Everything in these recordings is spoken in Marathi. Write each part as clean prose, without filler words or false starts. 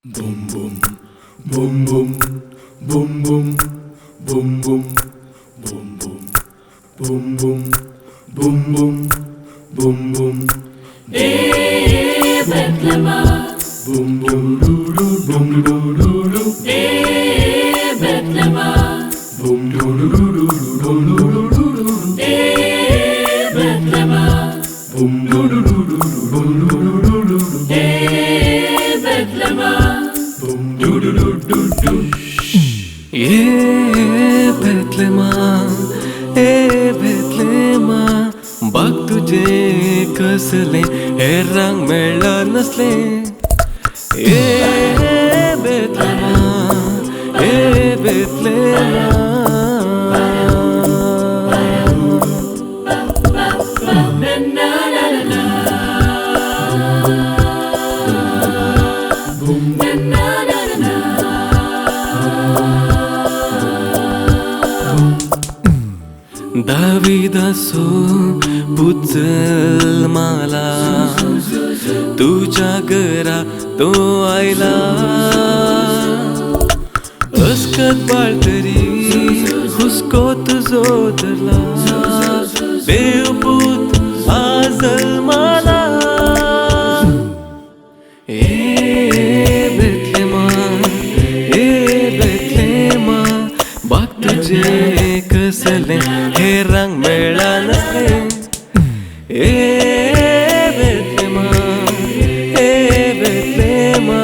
Boom boom boom boom boom boom boom boom boom boom boom boom boom boom boom boom. Bethlehem, Boom boom doo doo boom doo doo doo. Bethlehem, Boom doo doo doo doo boom doo doo doo doo. Bethlehem, Boom doo doo doo doo boom doo doo doo doo. Bethlehem, Boom doo doo doo doo doo. बेथलेमा बेथलेमा बघ तुझे कसले हे रंग मेळला नसले बेथलेमा बेथलेमा दाविदासो पुचल मला तुझ्या घरा तो आयला अस्कत बाळ तरी हुसको तुझो धरला देवपूत आजल मला बेथलेमा बघ तुझे कसले हे रंग मेळा नसले बेथलेमा बेथलेमा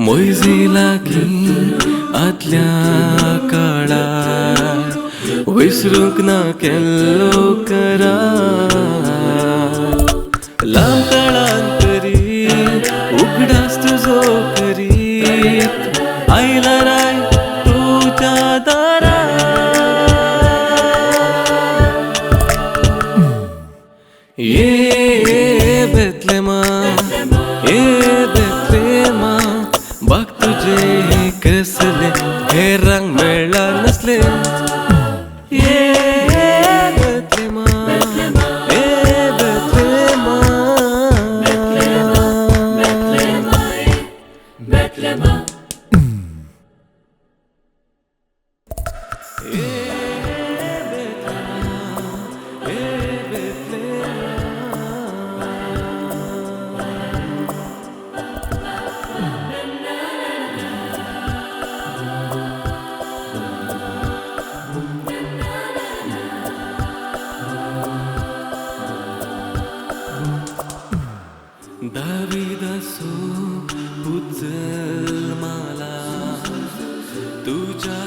मोइजी लागी आदल्या काळार विसरूंक ना केल्लो करार लांब काळान तरी उगडास तुजो करीत आयला राय तुझ्या दारार बेथलेमा बेथलेमा बघ तुझे कसले हे रंग मेळला नसले बेथलेमा बेथलेमा दाविदासो पुचल मला तुझ्या